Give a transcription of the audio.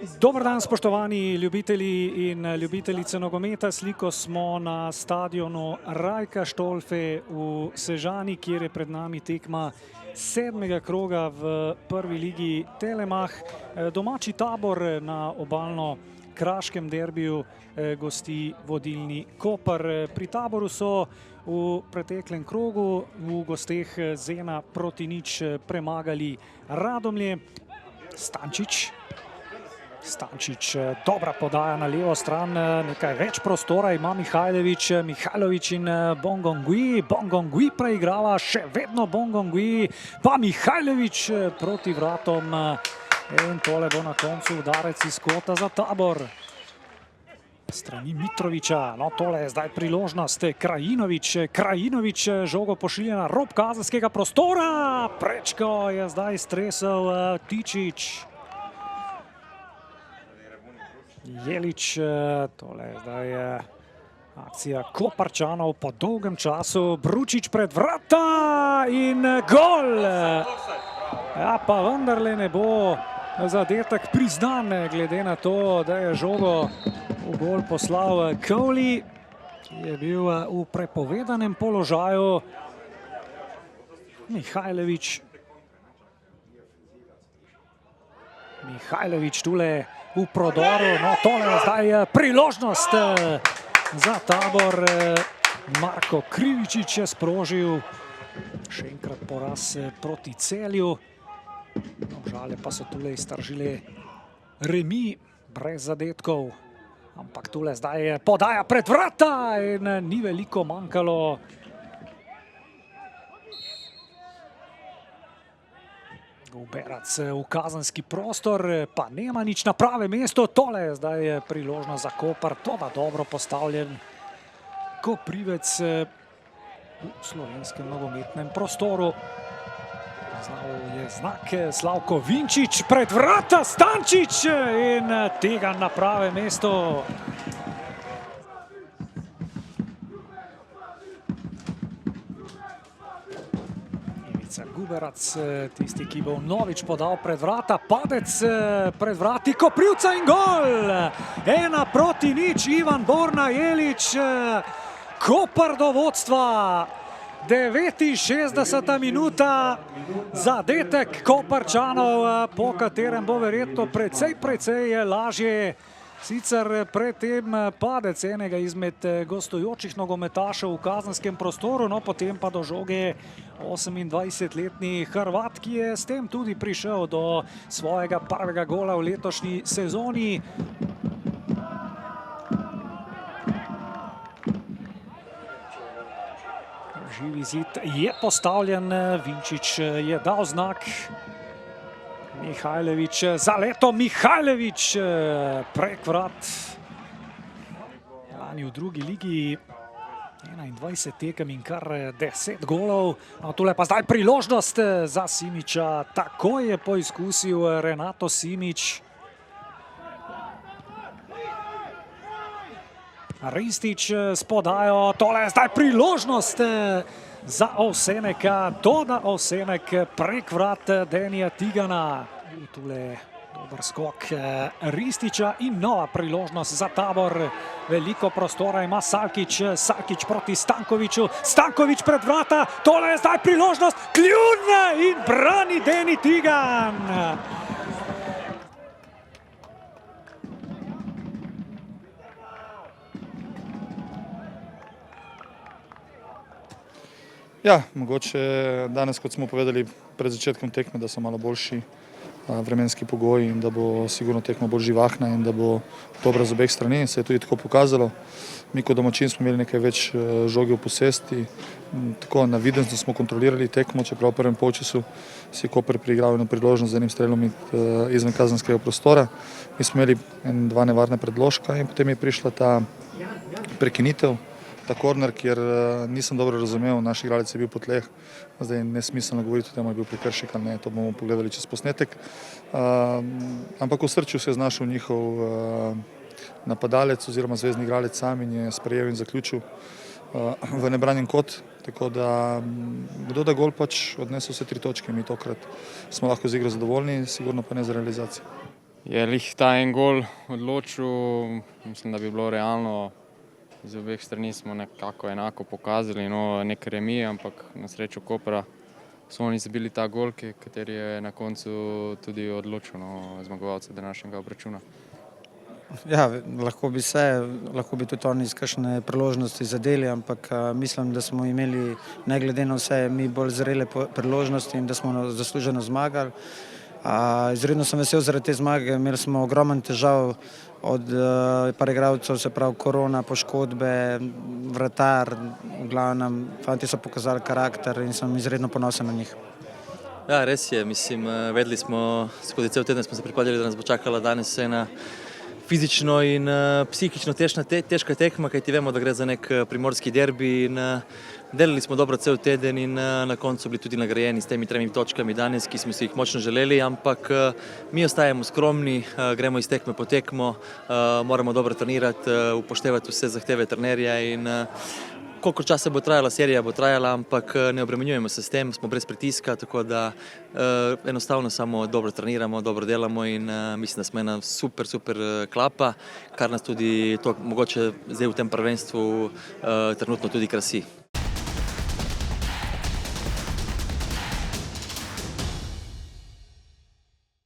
Dober dan, spoštovani ljubitelji in ljubiteljice nogometa. Sliko smo na stadionu Rajka Štolfe v Sežani, kjer je pred nami tekma 7. kroga v prvi ligi Telemach. Domači Tabor na obalno-kraškem derbiju gosti vodilni Koper. Pri Taboru so v preteklem krogu v gosteh z 1:0 premagali Radomlje. Stančič, dobra podaja na levo stran, nekaj več prostora ima Mihajlović in Bongongui. Bongongui preigrava, še vedno Bongongui, pa Mihajlović proti vratom. In tole bo na koncu udarec iz kota za Tabor. Strani Mitrovića, no tole je zdaj priložnost. Krajinović žogo pošilja na rob kazenskega prostora. Prečko je zdaj stresel Tičić. Jelić, tole je zdaj akcija Koparčanov po dolgem času. Bručić pred vrata in gol! Ja, pa vendarle ne bo zadetek priznan, glede na to, da je žogo v gol poslal Cowley, ki je bil v prepovedanem položaju. Mihajlović tule v prodoru, no tole je zdaj priložnost za Tabor. Marko Krivičič je sprožil še enkrat poraz proti Celju. Žale pa so tule iztržile remi brez zadetkov, ampak tule zdaj podaja pred vrata in ni veliko manjkalo. Guberac v kazenski prostor, pa nema nič na pravem mestu. Tole je zdaj priložnost za Koper, toda dobro postavljen Koprivec v slovenskem nogometnem prostoru. Znal je znak Slavko Vinčić, pred vrata Stančić in tega na pravem mestu. Guberac, tisti, ki bo vnovič podal pred vrata, padec pred vrati Koprivca in gol! 1:0, Ivan Borna Jelić, Koper do vodstva. 69. minuta, zadetek Koparčanov, po katerem bo verjetno precej lažje. Sicer predtem padec enega izmed gostujočih nogometašev v kazenskem prostoru, no potem pa do žoge 28-letni Hrvat, ki je s tem tudi prišel do svojega prvega gola v letošnji sezoni. Živi zid je postavljen, Vinčić je dal znak. Mihajlović, zaleto Mihajlović prek vrat. Lani v drugi ligi 21 tekem in kar 10 golov. No, tule pa zdaj priložnost za Simića. Takoj je poizkusil Renato Simić. Ristić s podajo, tole je zdaj priložnost za Ovseneka, toda Ovsenek prek vrat Denija Tigana. Tule dober skok Ristića in nova priložnost za Tabor. Veliko prostora ima Salkić proti Stankoviću. Stanković pred vrata, tole je zdaj priložnost, kljun in brani Deni Tigan. Ja, mogoče danes, kot smo povedali pred začetkom tekme, da so malo boljši vremenski pogoji in da bo sigurno tekma bolj živahna in da bo dobra z obeh strani. Se je tudi tako pokazalo. Mi kot domačin smo imeli nekaj več žoge v posesti. Tako navidezno smo kontrolirali tekmo, čeprav v prvem polčasu si je Koper priigral eno priložnost z enim strelom izven kazenskega prostora. Mi smo imeli dva nevarna predložka in potem je prišla ta prekinitev, ta korner, kjer nisem dobro razumel, naš igralec je bil po tleh, zdaj je nesmiselno govoriti o tem, je bil prekršek ali ne, to bomo pogledali čez posnetek. Ampak v srču se je znašel njihov napadalec oziroma zvezni igralec sam in je sprejel in zaključil v nebranjen kot, tako da kdo da gol pač odnesel vse 3 točke, mi tokrat smo lahko z igro zadovoljni, sigurno pa ne za realizacijo. je lih ta en gol odločil. Mislim, da bi bilo realno. Z obeh strani smo nekako enako pokazali, no, nek remi, ampak na srečo Kopra so oni zabili ta gol, kateri je na koncu tudi odločil zmagovalca današnjega obračuna. Ja, lahko bi tudi oni iz kakšne priložnosti zadeli, ampak mislim, da smo imeli ne glede na vse mi bolj zrele priložnosti in da smo zasluženo zmagali. Izredno sem vesel zaradi te zmage, imeli smo ogromen težav od par igralcev, se pravi korona, poškodbe, vratar, v glavnem, fanti so pokazali karakter in sem izredno ponosen na njih. Ja, res je, mislim, vedeli smo, skozi cel teden smo se pripravljali, da nas bo čakala danes ena fizično in psihično težka tekma, kajti vemo, da gre za nek primorski derbi in delali smo dobro cel teden in na koncu bili tudi nagrajeni s temi 3 točkami danes, ki smo si jih močno želeli, ampak mi ostajamo skromni, gremo iz tekme po tekmo, moramo dobro trenirati, upoštevati vse zahteve trenerja in koliko časa bo trajala serija, bo trajala, ampak ne obremenjujemo se s tem, smo brez pritiska, tako da enostavno samo dobro treniramo, dobro delamo in mislim, da smo ena super klapa, kar nas tudi to mogoče zdaj v tem prvenstvu trenutno tudi krasi.